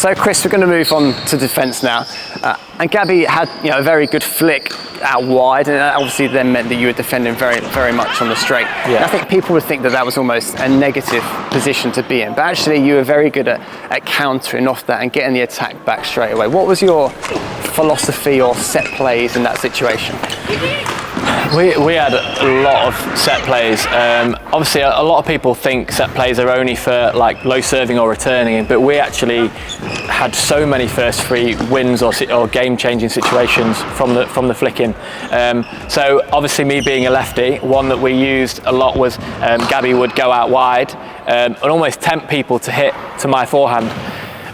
So Chris, we're going to move on to defence now. And Gabby had a very good flick out wide, and that obviously then meant that you were defending very, very much on the straight. Yeah. And I think people would think that that was almost a negative position to be in, but actually you were very good at countering off that and getting the attack back straight away. What was your philosophy or set plays in that situation? We had a lot of set plays. Obviously, a lot of people think set plays are only for like low serving or returning, but we actually had so many first free wins or game-changing situations from the flicking. So obviously, me being a lefty, one that we used a lot was Gabby would go out wide and almost tempt people to hit to my forehand.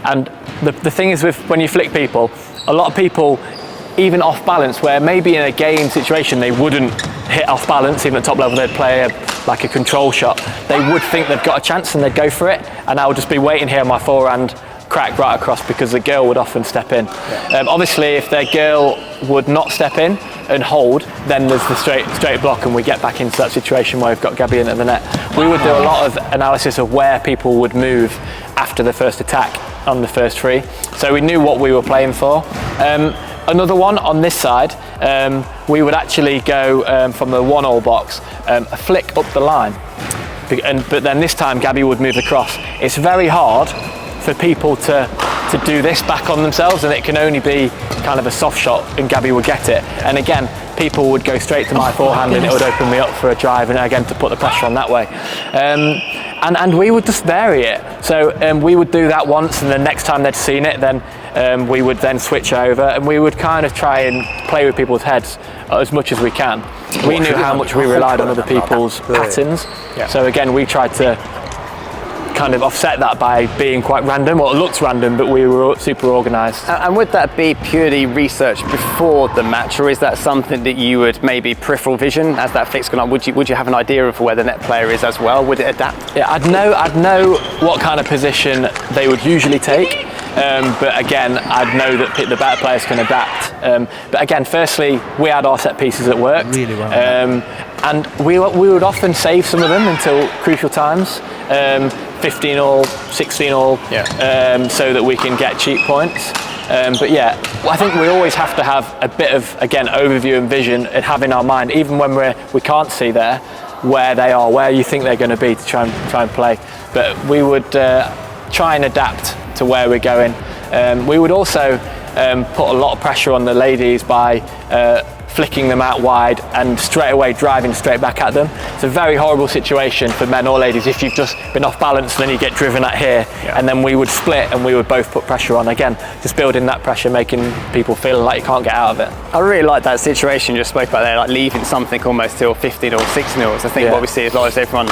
And the thing is, when you flick people, a lot of people, even off balance, where maybe in a game situation they wouldn't hit off balance, even at top level they'd play like a control shot, they would think they've got a chance and they'd go for it, and I would just be waiting here on my forehand, crack right across, because the girl would often step in. Obviously if their girl would not step in and hold, then there's the straight block and we get back into that situation where we've got Gabby in at the net. We would do a lot of analysis of where people would move after the first attack on the first free, so we knew what we were playing for. Another one on this side, we would actually go from the 1-all box, a flick up the line, but then this time Gabby would move across. It's very hard for people to do this back on themselves, and it can only be kind of a soft shot and Gabby would get it. And again, people would go straight to my forehand and it would open me up for a drive, and again to put the pressure on that way. And we would just vary it. So we would do that once, and the next time they'd seen it, then we would then switch over, and we would kind of try and play with people's heads as much as we can. We knew how much we relied on other people's patterns. So again, we tried to kind of offset that by being quite random. Well, it looked random, but we were super organised. And would that be purely research before the match, or is that something that you would maybe peripheral vision as that flick's gone on? Would you have an idea of where the net player is as well? Would it adapt? Yeah, I'd know what kind of position they would usually take. But again, I'd know that the better players can adapt. But again, firstly, we had our set pieces that worked. Really well. And we would often save some of them until crucial times. 15-all, 16-all, so that we can get cheap points. But yeah, I think we always have to have a bit of, again, overview and vision and have in our mind, even when we can't see there, where they are, where you think they're going to be, to try and play. But we would try and adapt to where we're going. We would also put a lot of pressure on the ladies by flicking them out wide and straight away driving straight back at them. It's a very horrible situation for men or ladies if you've just been off balance and then you get driven at here, and then we would split and we would both put pressure on. Again, just building that pressure, making people feel like you can't get out of it. I really like that situation you just spoke about there, like leaving something almost till 15 or 16 or I think what we see is like everyone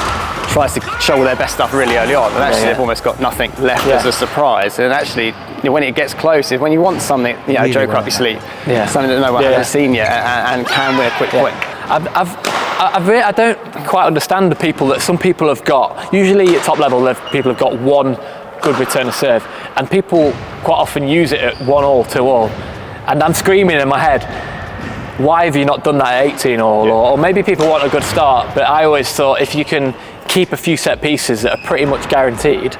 tries to show their best stuff really early on, and actually they've almost got nothing left as a surprise. And actually, when it gets close is when you want something, really joker up your sleeve, something that no one hasn't seen yet and can win a quick point. I don't quite understand the people that some people have got. Usually at top level, people have got one good return of serve, and people quite often use it at 1-all, 2-all, and I'm screaming in my head, why have you not done that at 18-all? Or maybe people want a good start, but I always thought if you can keep a few set pieces that are pretty much guaranteed,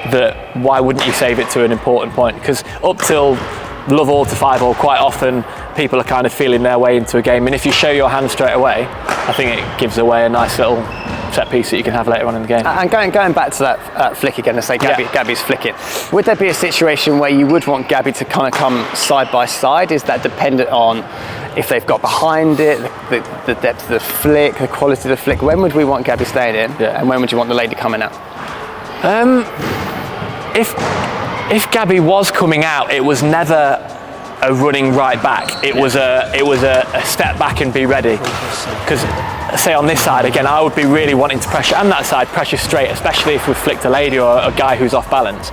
that why wouldn't you save it to an important point? Because up till love-all to 5-all, quite often people are kind of feeling their way into a game, and if you show your hand straight away, I think it gives away a nice little set piece that you can have later on in the game. And going back to that flick again, let's say Gabby's flicking, would there be a situation where you would want Gabby to kind of come side by side? Is that dependent on if they've got behind it, the depth of the flick, the quality of the flick? When would we want Gabby staying in, and when would you want the lady coming out? If Gabby was coming out, it was never a running right back. It was a step back and be ready. Because say on this side again, I would be really wanting to pressure, and that side pressure straight, especially if we flicked a lady or a guy who's off balance.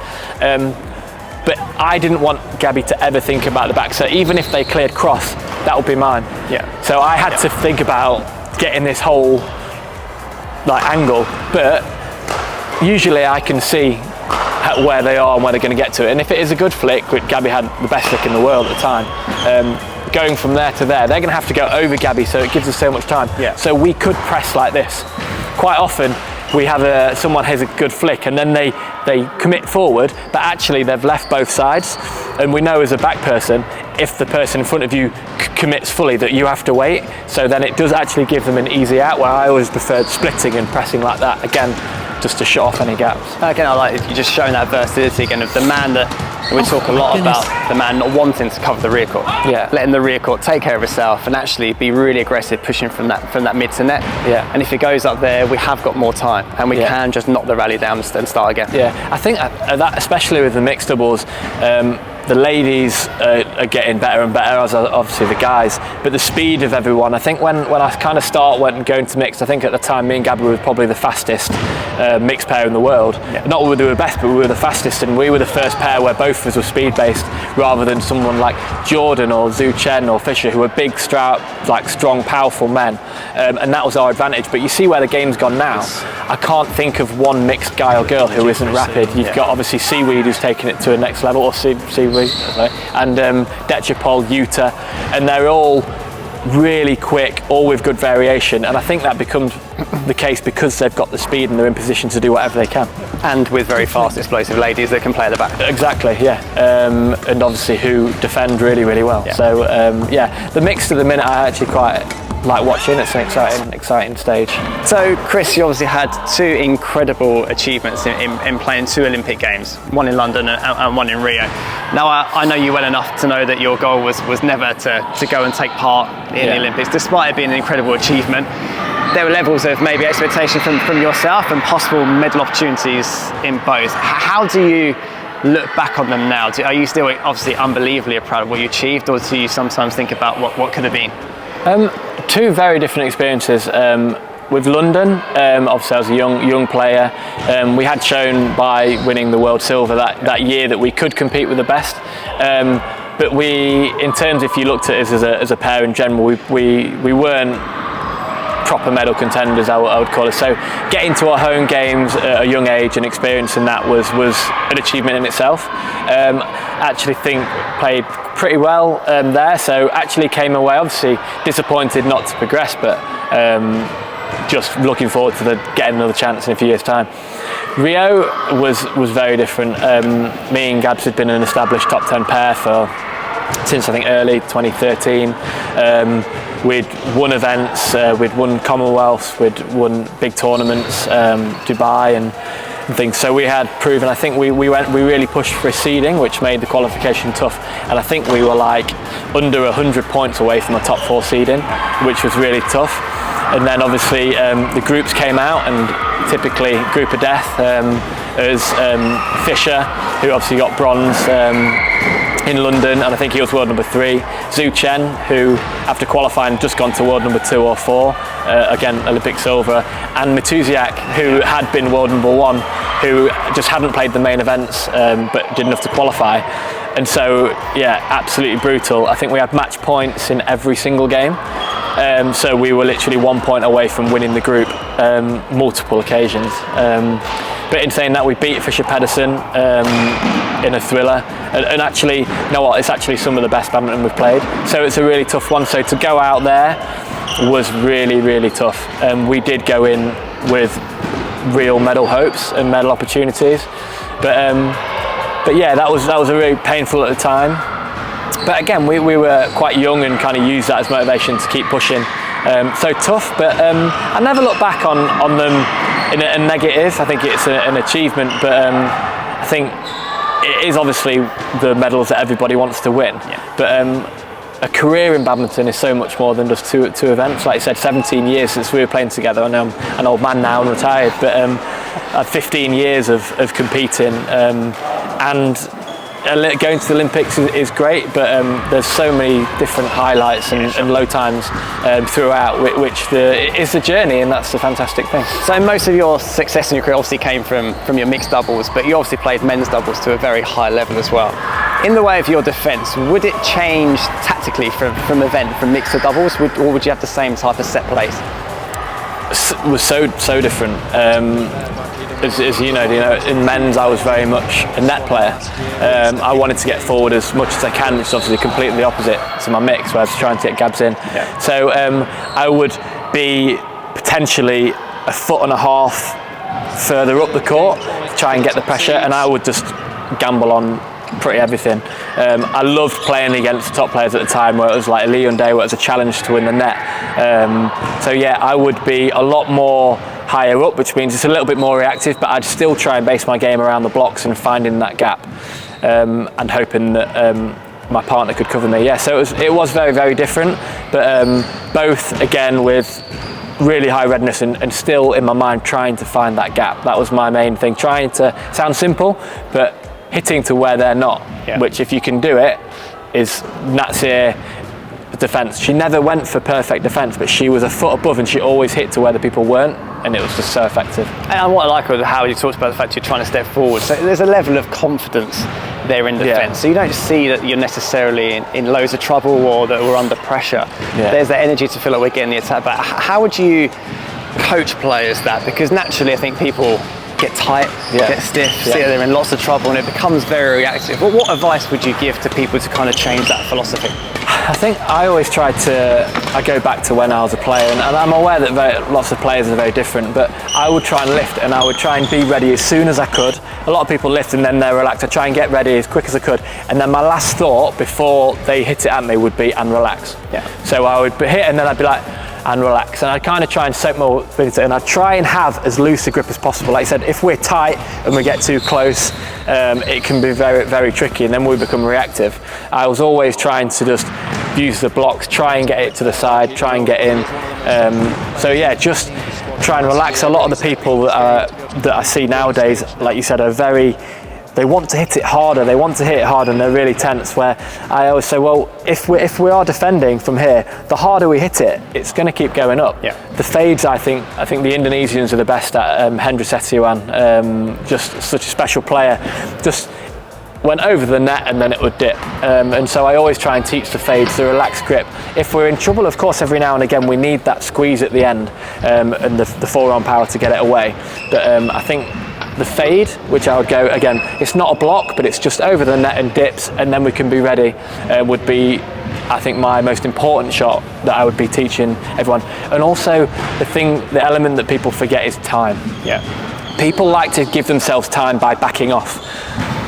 But I didn't want Gabby to ever think about the back. So even if they cleared cross, that would be mine. So I had to think about getting this whole angle, but usually I can see where they are and where they're going to get to it. And if it is a good flick, which Gabby had the best flick in the world at the time, going from there to there, they're going to have to go over Gabby, so it gives us so much time. So we could press like this. Quite often, we have someone has a good flick and then they commit forward, but actually they've left both sides. And we know as a back person, if the person in front of you commits fully, that you have to wait. So then it does actually give them an easy out, where I always preferred splitting and pressing like that, again, just to shut off any gaps. Again, I like you just showing that versatility again of the man that we talk a lot about, the man not wanting to cover the rear court, letting the rear court take care of itself and actually be really aggressive, pushing from that mid to net. And if it goes up there, we have got more time and we can just knock the rally down and start again. I think that, especially with the mixed doubles, the ladies are getting better and better, as are obviously the guys, but the speed of everyone, I think when I kind of went going to mixed, I think at the time me and Gabby were probably the fastest mixed pair in the world. Not that we were best, but we were the fastest, and we were the first pair where both of us were speed based, rather than someone like Jordan or Zhu Chen or Fisher, who were big, strong, powerful men, and that was our advantage. But you see where the game's gone now. I can't think of one mixed guy or girl who isn't rapid. You've got obviously Seaweed, who's taken it to a next level, or Seaweed, and Dechapol, Yuta, and they're all really quick, all with good variation, and I think that becomes the case because they've got the speed and they're in position to do whatever they can. And with very fast, explosive ladies that can play at the back. Exactly, and obviously who defend really, really well. So the mixed at the minute I actually quite like watching. It's an exciting stage. So Chris, you obviously had two incredible achievements in playing two Olympic Games, one in London and one in Rio. Now I know you well enough to know that your goal was never to go and take part in the Olympics, despite it being an incredible achievement. There were levels of maybe expectation from yourself and possible medal opportunities in both. How do you look back on them now? Are you still obviously unbelievably proud of what you achieved, or do you sometimes think about what could have been? Two very different experiences. With London, obviously I was a young player. We had shown by winning the world silver that year that we could compete with the best. But in terms, if you looked at us as a pair in general, we weren't proper medal contenders, I would call it. So getting to our home games at a young age and experiencing that was an achievement in itself. Actually think played pretty well there, so actually came away obviously disappointed not to progress, but just looking forward to getting another chance in a few years' time. Rio was very different. Me and Gabs had been an established top 10 pair since I think early 2013. We'd won events, we'd won Commonwealths, we'd won big tournaments, Dubai and things. So we had proven. I think we really pushed for a seeding, which made the qualification tough. And I think we were like under 100 points away from a top 4 seeding, which was really tough. And then obviously the groups came out, and typically group of death as Fisher, who obviously got bronze in London, and I think he was world number 3. Zhu Chen, who after qualifying just gone to world number 2 or 4, again Olympic silver, and Matuziak, who had been world number 1, who just hadn't played the main events but did enough to qualify. And so absolutely brutal. I think we had match points in every single game. So we were literally 1 point away from winning the group multiple occasions. But in saying that, we beat Fisher Pedersen in a thriller, and actually, you know what, it's actually some of the best badminton we've played. So it's a really tough one. So to go out there was really, really tough. We did go in with real medal hopes and medal opportunities, but yeah, that was a really painful at the time. But again, we were quite young and kind of used that as motivation to keep pushing. So tough, but I never look back on them in a negative. I think it's an achievement, but I think it is obviously the medals that everybody wants to win. But a career in badminton is so much more than just two events. Like I said, 17 years since we were playing together, and I'm an old man now and retired, but I had 15 years of competing, and going to the Olympics is great, but there's so many different highlights and low times throughout, which is the journey, and that's the fantastic thing. So most of your success in your career obviously came from your mixed doubles, but you obviously played men's doubles to a very high level as well. In the way of your defence, would it change tactically from mixed to doubles, or would you have the same type of set plays? It was so different. As you know, in men's I was very much a net player. I wanted to get forward as much as I can, which is obviously completely the opposite to my mix, where I was trying to get Gabs in. So I would be potentially a foot and a half further up the court, try and get the pressure, and I would just gamble on pretty everything. I loved playing against top players at the time, where it was like a Leon Day, where it was a challenge to win the net. So yeah, I would be a lot more higher up, which means it's a little bit more reactive, but I'd still try and base my game around the blocks and finding that gap, and hoping that my partner could cover me. Yeah, so it was very, very different, but both again with really high readiness and still in my mind trying to find that gap. That was my main thing, trying to sound simple, but hitting to where they're not, which if you can do it, is Natsir defence. She never went for perfect defence, but she was a foot above and she always hit to where the people weren't, and it was just so effective. And what I like was how you talked about the fact you're trying to step forward. So there's a level of confidence there in defence. So you don't see that you're necessarily in loads of trouble or that we're under pressure. There's that energy to feel like we're getting the attack back. How would you coach players that? Because naturally I think people get tight, get stiff, see that they're in lots of trouble, and it becomes very reactive. Well, what advice would you give to people to kind of change that philosophy? I think I always try to, I go back to when I was a player, and I'm aware that lots of players are very different, but I would try and lift and I would try and be ready as soon as I could. A lot of people lift and then they're relaxed. I try and get ready as quick as I could, and then my last thought before they hit it at me would be, and relax. So I would hit and then I'd be like, and relax, and I'd kind of try and soak more into it, and I'd try and have as loose a grip as possible. Like I said, if we're tight and we get too close, it can be very, very tricky, and then we become reactive. I was always trying to just use the blocks, try and get it to the side, try and get in. So yeah, just try and relax. A lot of the people that I see nowadays, like you said, are very, they want to hit it harder, and they're really tense, where I always say, well, if we are defending from here, the harder we hit it, it's going to keep going up. The fades, I think the Indonesians are the best at. Hendra Setiawan, just such a special player, just went over the net and then it would dip. And so I always try and teach the fades, the relaxed grip. If we're in trouble, of course, every now and again, we need that squeeze at the end, and the forearm power to get it away. But I think the fade, which I would go, again, it's not a block, but it's just over the net and dips, and then we can be ready, would be, I think, my most important shot that I would be teaching everyone. And also the element that people forget is time. People like to give themselves time by backing off,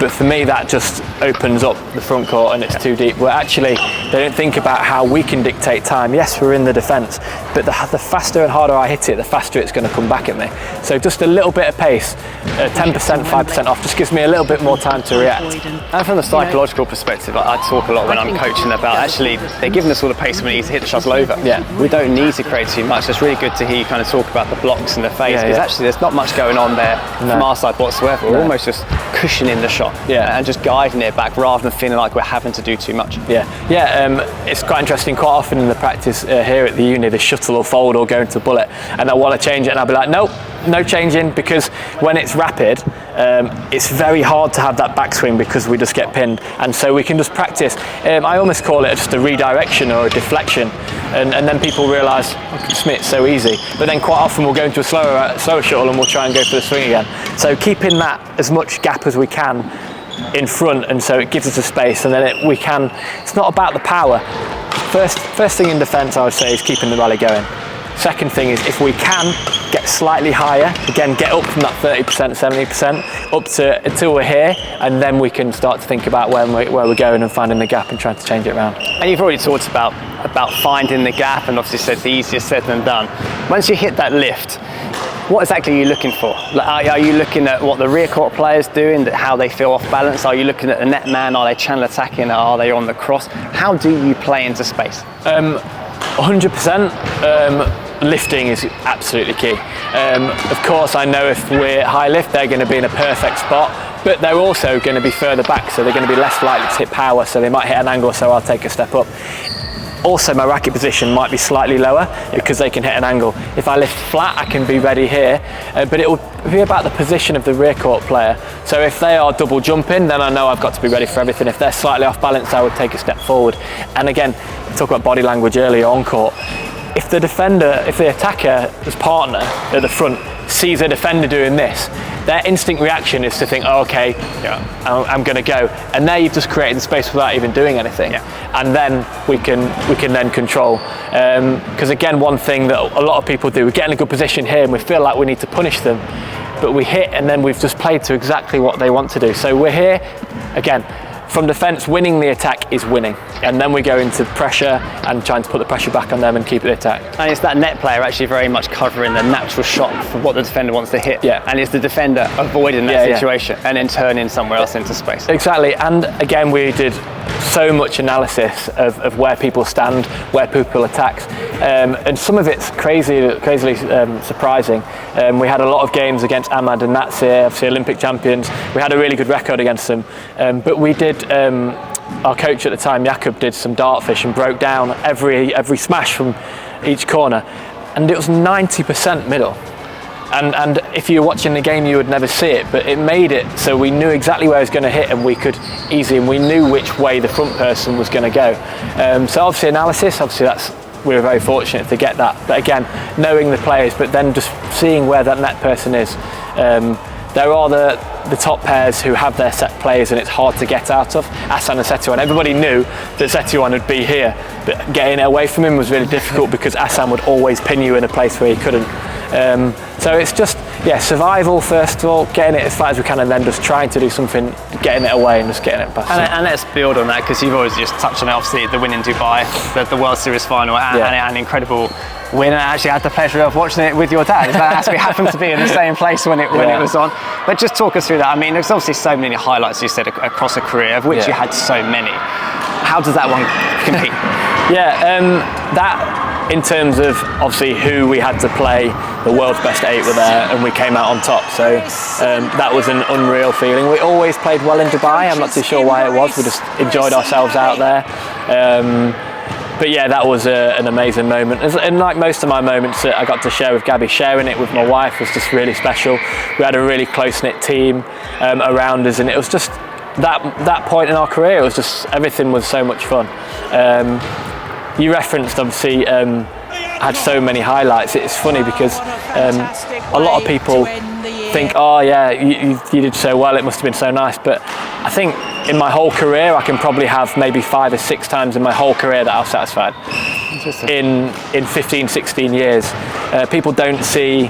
but for me that just opens up the front court and it's too deep. Where actually they don't think about how we can dictate time. Yes, we're in the defence, but the faster and harder I hit it, the faster it's going to come back at me. So just a little bit of pace, 10%, 5% off, just gives me a little bit more time to react. And from the psychological perspective, I talk a lot when I'm coaching about actually they're giving us all the pace we need to hit the shuttle over. We don't need to create too much. It's really good to hear you kind of talk about the blocks and the fades, because actually there's not much going on there from our side whatsoever. We're almost just cushioning the shot and just guiding it back rather than feeling like we're having to do too much. It's quite interesting. Quite often in the practice here at the uni, the shuttle will fold or go into bullet, and I want to change it, and I'll be like, nope, no changing, because when it's rapid, it's very hard to have that backswing because we just get pinned, and so we can just practice. I almost call it just a redirection or a deflection, and then people realise, it's so easy. But then quite often we'll go into a slower shuttle and we'll try and go for the swing again. So keeping that as much gap as we can in front, and so it gives us a space, and then we can. It's not about the power. First thing in defence, I would say, is keeping the rally going. Second thing is, if we can get slightly higher, again, get up from that 30%, 70% up to until we're here, and then we can start to think about where we're going and finding the gap and trying to change it around. And you've already talked about finding the gap, and obviously said it's easier said than done. Once you hit that lift, what exactly are you looking for? Like, are you looking at what the rear court player's doing, how they feel off balance? Are you looking at the net man? Are they channel attacking? Are they on the cross? How do you play into space? 100%. Lifting is absolutely key. Of course, I know if we're high lift, they're going to be in a perfect spot, but they're also going to be further back, so they're going to be less likely to hit power, so they might hit an angle, so I'll take a step up. Also, my racket position might be slightly lower because they can hit an angle. If I lift flat, I can be ready here, but it will be about the position of the rear court player. So if they are double jumping, then I know I've got to be ready for everything. If they're slightly off balance, I would take a step forward. And again, we talked about body language earlier on court. If the attacker's partner at the front sees a defender doing this, their instinct reaction is to think, oh, okay, I'm going to go. And there you've just created the space without even doing anything. And then we can then control. Because again, one thing that a lot of people do, we get in a good position here and we feel like we need to punish them. but we hit and then we've just played to exactly what they want to do. So we're here, again, from defence, winning the attack is winning. And then we go into pressure and trying to put the pressure back on them and keep the attack. And it's that net player actually very much covering the natural shot for what the defender wants to hit. Yeah. And it's the defender avoiding that situation and then turning somewhere else into space. Exactly. And again, we did so much analysis of where people stand, where people attack. And some of it's crazily surprising. We had a lot of games against Ahmad and Natsir, obviously Olympic champions. We had a really good record against them. But we did, our coach at the time, Jakob, did some dartfish and broke down every smash from each corner. And it was 90% middle. And if you were watching the game, you would never see it, but it made it so we knew exactly where it was going to hit, and we could easily, and we knew which way the front person was going to go. So obviously analysis, we were very fortunate to get that. But again, knowing the players, but then just seeing where that net person is. There are the top pairs who have their set plays, and it's hard to get out of. Hassan and Setuan, everybody knew that Setuan would be here, but getting away from him was really difficult because Hassan would always pin you in a place where he couldn't. So it's just, survival first of all, getting it as far as we can, and then just trying to do something, getting it away and just getting it past. And let's build on that, because you've always just touched on, obviously, the win in Dubai, the World Series final, and an incredible win. I actually had the pleasure of watching it with your dad. As we happened to be in the same place when it was on. But just talk us through that. I mean, there's obviously so many highlights, you said, across a career, of which you had so many. How does that one compete? That in terms of obviously who we had to play, the world's best 8 were there and we came out on top, so that was an unreal feeling. We always played well in Dubai, I'm not too sure why it was, we just enjoyed ourselves out there. But yeah, that was an amazing moment. And like most of my moments that I got to share with Gabby, sharing it with my wife was just really special. We had a really close-knit team around us, and it was just that point in our career, it was just, everything was so much fun. You referenced, obviously, had so many highlights. It's funny because a lot of people think, oh yeah, you did so well, it must have been so nice. But I think in my whole career, I can probably have maybe 5 or 6 times in my whole career that I was satisfied. In 15, 16 years. People don't see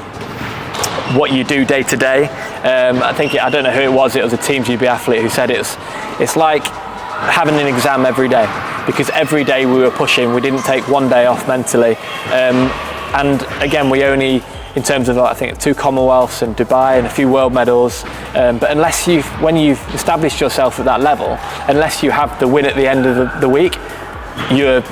what you do day to day. I don't know who it was a Team GB athlete who said it's like having an exam every day, because every day we were pushing, we didn't take one day off mentally. And again, we only, in terms of I think 2 Commonwealths and Dubai and a few world medals, but unless when you've established yourself at that level, unless you have the win at the end of the week, you're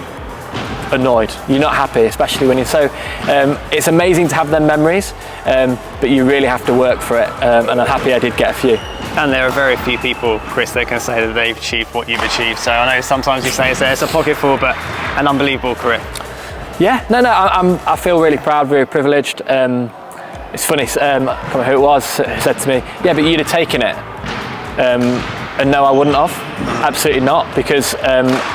annoyed, you're not happy, especially when it's amazing to have them memories, but you really have to work for it, and I'm happy I did get a few. And there are very few people, Chris, that can say that they've achieved what you've achieved. So I know sometimes you say it's a pocketful, but an unbelievable career. Yeah, no, I feel really proud, very privileged. It's funny, I can't remember who it was who said to me, yeah, but you'd have taken it. And no, I wouldn't have, absolutely not, because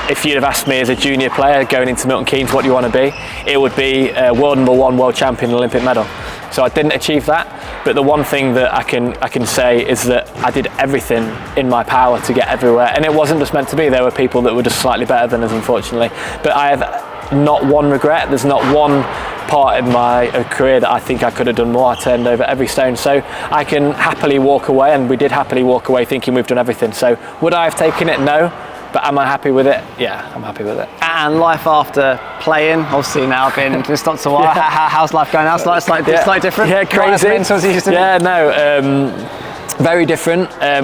if you'd have asked me as a junior player going into Milton Keynes, what do you want to be? It would be world #1, world champion, Olympic medal. So I didn't achieve that, but the one thing that I can say is that I did everything in my power to get everywhere, and it wasn't just meant to be. There were people that were just slightly better than us, unfortunately, but I have not one regret. There's not one part in my career that I think I could have done more. I turned over every stone, so I can happily walk away, and we did happily walk away thinking we've done everything. So would I have taken it? No. But am I happy with it? Yeah, I'm happy with it. And life after playing, obviously now I've been just stopped a while. How's life going now? It's slightly different? Yeah, crazy. Yeah, no, very different. I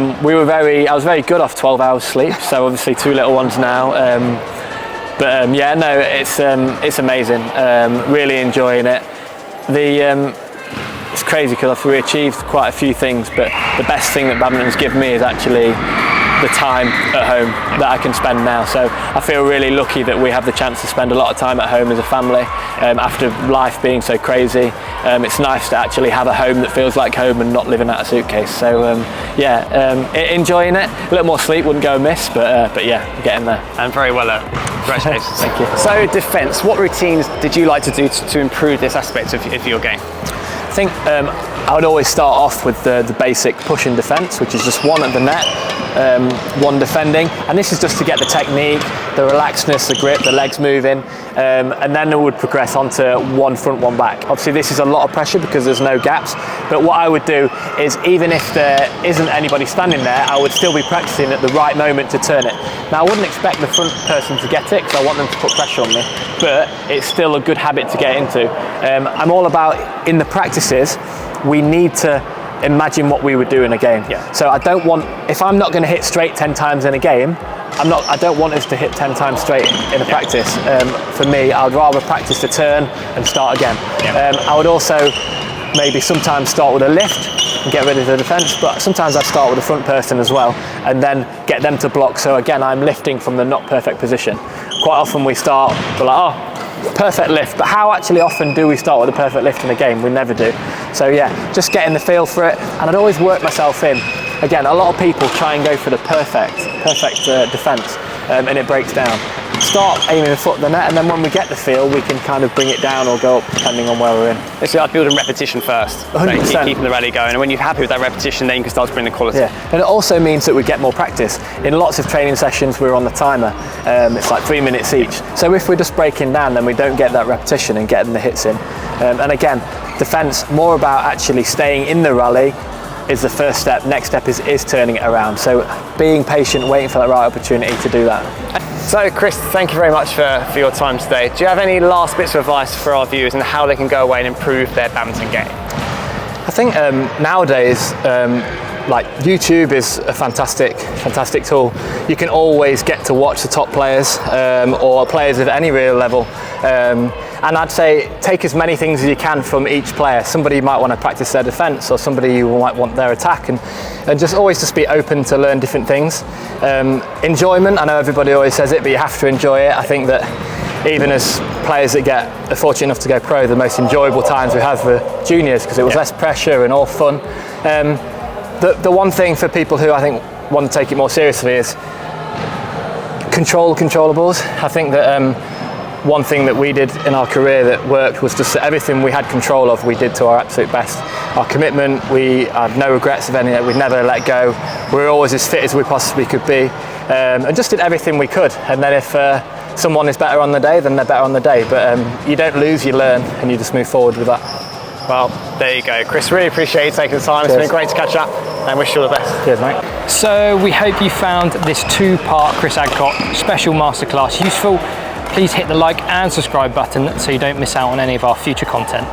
was very good off 12 hours sleep, so obviously 2 little ones now. Yeah, no, it's amazing. Really enjoying it. It's crazy because we achieved quite a few things, but the best thing that badminton's given me is actually the time at home that I can spend now. So I feel really lucky that we have the chance to spend a lot of time at home as a family after life being so crazy. It's nice to actually have a home that feels like home and not living out a suitcase. So enjoying it. A little more sleep wouldn't go amiss, but yeah, getting there. And very well earned. Congratulations. Thank you. So defence, what routines did you like to do to improve this aspect of your game? I think I would always start off with the basic push and defence, which is just 1 at the net, one defending, and this is just to get the technique, the relaxedness, the grip, the legs moving, and then it would progress onto one front, one back. Obviously this is a lot of pressure because there's no gaps, but what I would do is, even if there isn't anybody standing there, I would still be practicing at the right moment to turn it. Now I wouldn't expect the front person to get it because I want them to put pressure on me, but it's still a good habit to get into. I'm all about, in the practices, we need to imagine what we would do in a game. So I don't want, if I'm not going to hit straight 10 times in a game, I don't want us to hit 10 times straight in a practice. For me, I would rather practice to turn and start again. I would also maybe sometimes start with a lift and get rid of the defence, but sometimes I'd start with the front person as well and then get them to block. So again, I'm lifting from the not perfect position. Quite often we start, we're like, oh, perfect lift, but how actually often do we start with a perfect lift in a game? We never do. So yeah, just getting the feel for it, and I'd always work myself in. Again, a lot of people try and go for the perfect defence, and it breaks down. Start aiming the foot at the net, and then when we get the feel, we can kind of bring it down or go up depending on where we're in. Basically, I'd build a repetition first. 100%. Keeping the rally going, and when you're happy with that repetition, then you can start to bring the quality. Yeah, and it also means that we get more practice. In lots of training sessions, we're on the timer. It's like 3 minutes each. So if we're just breaking down, then we don't get that repetition and getting the hits in. And again, defence, more about actually staying in the rally is the first step. Next step is turning it around. So being patient, waiting for that right opportunity to do that. So Chris, thank you very much for your time today. Do you have any last bits of advice for our viewers on how they can go away and improve their badminton game? I think nowadays, like YouTube is a fantastic tool. You can always get to watch the top players or players at any real level. And I'd say take as many things as you can from each player. Somebody might want to practice their defence, or somebody you might want their attack, and just always just be open to learn different things. Enjoyment, I know everybody always says it, but you have to enjoy it. I think that even as players that are fortunate enough to go pro, the most enjoyable times we have were juniors, because it was less pressure and all fun. The one thing for people who I think want to take it more seriously is control controllables. I think that one thing that we did in our career that worked was just that everything we had control of, we did to our absolute best. Our commitment, we had no regrets of any of it, we'd never let go. We were always as fit as we possibly could be, and just did everything we could. And then if someone is better on the day, then they're better on the day. But you don't lose, you learn, and you just move forward with that. Well, there you go. Chris, really appreciate you taking the time. Cheers. It's been great to catch up, and wish you all the best. Cheers, mate. So we hope you found this 2-part Chris Adcock special masterclass useful. Please hit the like and subscribe button so you don't miss out on any of our future content.